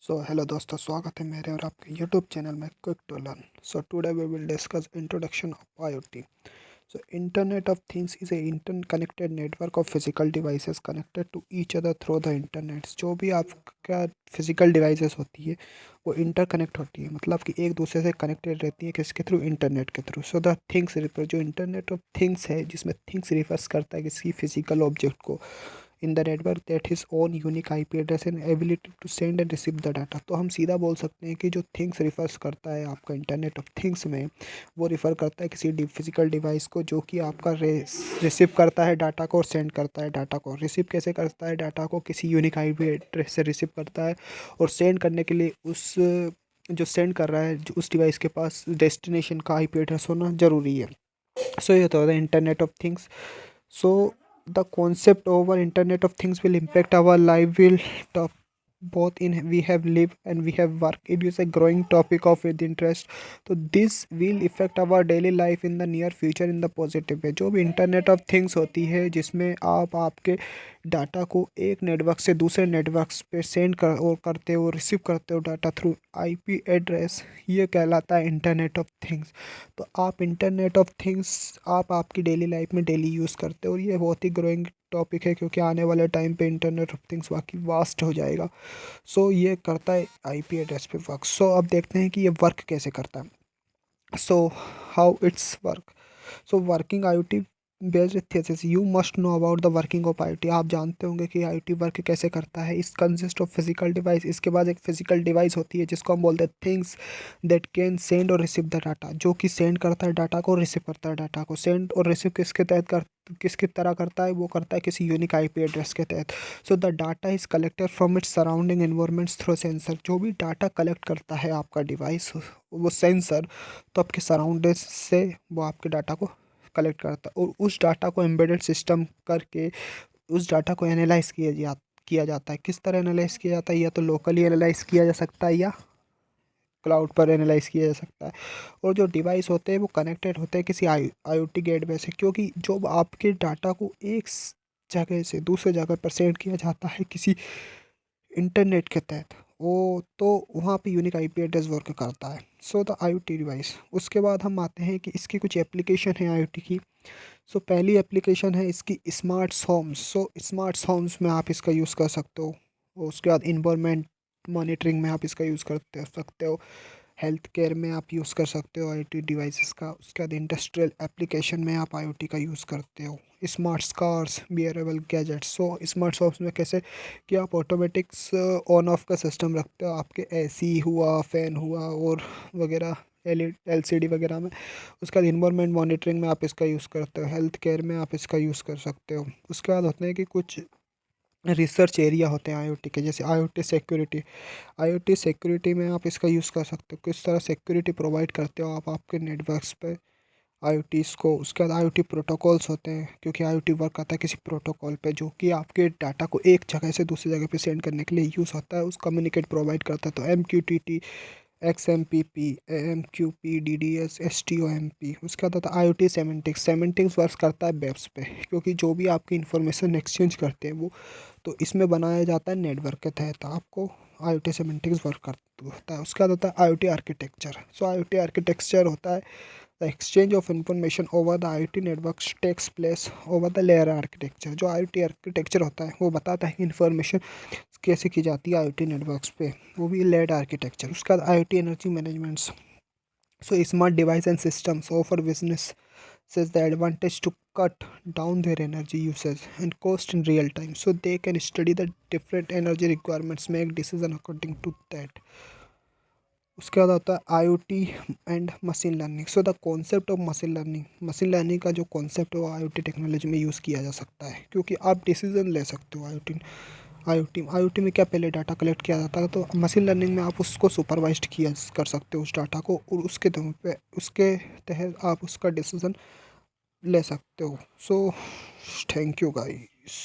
Hello दोस्तों, स्वागत है मेरे और आपके यूट्यूब चैनल में quick to learn. Today we will discuss introduction of IoT। Internet of things is a interconnected network of physical devices connected to each other through the internet. जो भी आपका फिजिकल डिवाइसेस होती है वो interconnect होती है, मतलब कि एक दूसरे से कनेक्टेड रहती है। किसके थ्रू? इंटरनेट के थ्रू। द थिंग्स रिफर, जो इंटरनेट ऑफ थिंग्स है जिसमें थिंग्स रिफर्स करता है किसी फिजिकल ऑब्जेक्ट को in the network that his own unique IP address and ability to send and receive the data. तो हम सीधा बोल सकते हैं कि जो थिंग्स रिफर्स करता है आपका इंटरनेट ऑफ थिंग्स में, वो रिफ़र करता है किसी फिजिकल डिवाइस को जो कि आपका रिसीव करता है डाटा को और सेंड करता है डाटा को। रिसीव कैसे करता है डाटा को? किसी यूनिक IP एड्रेस से रिसीव करता है, और सेंड करने के लिए उस जो सेंड कर रहा है उस डिवाइस के पास डेस्टिनेशन का IP एड्रेस होना ज़रूरी है। ये तो है internet of things. So the concept over Internet of Things will impact our life will top both in we have live and we have work. It is a growing topic of with interest. तो this will affect our daily life in the near future in the positive way। जो भी internet of things होती है जिसमें आप आपके data को एक नेटवर्क से दूसरे नेटवर्क्स पे सेंड कर और करते हो, रिसीव करते हो डाटा थ्रू IP एड्रेस, ये कहलाता है इंटरनेट ऑफ थिंग्स। तो आप इंटरनेट ऑफ थिंग्स आप आपकी डेली लाइफ में डेली यूज़ करते हो, और ये बहुत ही ग्रोइंग टॉपिक है क्योंकि आने वाले टाइम पे इंटरनेट ऑफ थिंग्स बाकी वास्ट हो जाएगा। ये करता है IP एड्रेस पे वर्क। अब देखते हैं कि ये वर्क कैसे करता है। How it's work. Working IoT based thesis, you must know about the working of IoT। आप जानते होंगे कि IoT वर्क कैसे करता है। इस कंसिस्ट ऑफ फिजिकल डिवाइस, इसके बाद एक फिजिकल डिवाइस होती है जिसको हम बोलते हैं थिंग्स दैट कैन सेंड और रिसीव द डाटा, जो कि सेंड करता है डाटा को, रिसीव करता है डाटा को। सेंड और रिसीव किसके तहत कर किसकी तरह करता है? वो करता है किसी यूनिक IP एड्रेस के तहत। The data is collected from its surrounding environments through sensor. जो भी डाटा कलेक्ट करता है आपका डिवाइस, वो सेंसर, तो आपके सराउंडिंग से वो आपके डाटा को कलेक्ट करता है, और उस डाटा को एम्बेडेड सिस्टम करके उस डाटा को एनालाइज किया जाता है। किस तरह एनालाइज किया जाता है? या तो लोकली एनालाइज किया जा सकता है या क्लाउड पर एनालाइज किया जा सकता है। और जो डिवाइस होते हैं वो कनेक्टेड होते हैं किसी IoT गेटवे से, क्योंकि जो आपके डाटा को एक जगह से दूसरे जगह पर सेंड किया जाता है किसी इंटरनेट के तहत, वो तो वहाँ पे यूनिक IP एड्रेस वर्क करता है। The IoT device. उसके बाद हम आते हैं कि इसकी कुछ एप्लीकेशन है IoT की। पहली एप्लीकेशन है इसकी स्मार्ट होम्स। स्मार्ट होम्स में आप इसका यूज़ कर सकते हो। और उसके बाद इन्वायरमेंट मॉनिटरिंग में आप इसका यूज़ करते सकते हो। हेल्थ केयर में आप यूज़ कर सकते हो IoT डिवाइसेस का। उसके बाद इंडस्ट्रियल एप्लीकेशन में आप IoT का यूज़ करते हो। Smart cars, bearable gadgets. Smart shops में कैसे कि आप ऑटोमेटिक्स ऑन ऑफ का सिस्टम रखते हो, आपके AC हुआ, फ़ैन हुआ और वगैरह, LCD वगैरह में। उसके बाद इन्वायरमेंट मॉनिटरिंग में आप इसका यूज़ करते हो। हेल्थ केयर में आप इसका यूज़ कर सकते हो। उसके बाद होते हैं कि कुछ रिसर्च एरिया होते हैं IoT के, जैसे IoT सिक्योरिटी में आप इसका यूज़ कर सकते हो। किस तरह सिक्योरिटी प्रोवाइड करते हो आप आपके नेटवर्क्स पे IoTs को। उसके बाद IoT प्रोटोकॉल्स होते हैं, क्योंकि IoT वर्क करता है किसी प्रोटोकॉल पे जो कि आपके डाटा को एक जगह से दूसरी जगह पे सेंड करने के लिए यूज़ होता है, उस कम्युनिकेट प्रोवाइड करता है। तो MQTT, XMPP, AMQP, DDS, STOMP। उसके बाद आता है IoT सेमेंटिक्स वर्क करता है वेब्स पे, क्योंकि जो भी आपकी इंफॉर्मेशन एक्सचेंज करते हैं वो तो इसमें बनाया जाता है नेटवर्क के तहत। आपको IoT सेमेंटिक्स वर्क करता होता है। उसके बाद होता है IoT आर्किटेक्चर। IoT आर्किटेक्चर होता है the exchange of information over the IoT network takes place over the layer architecture. जो IoT आर्किटेक्चर होता है वो बताता है कि इंफॉर्मेशन कैसे की जाती है IoT नेटवर्क्स पे, वो भी लेयर आर्किटेक्चर। उसके बाद IoT energy managements. Smart device and systems offer business says the advantage to cut down their energy usage and cost in real time, so they can study the different energy requirements, make decision according to that। उसके बाद आता है IoT and machine learning. The concept of machine learning का जो concept है वो IoT technology में use किया जा सकता है, क्योंकि आप डिसीजन ले सकते हो। IoT में क्या पहले डाटा कलेक्ट किया जाता है, तो मशीन लर्निंग में आप उसको सुपरवाइज्ड किया कर सकते हो उस डाटा को, और उसके दम पे उसके तहत आप उसका डिसीजन ले सकते हो। Thank you guys.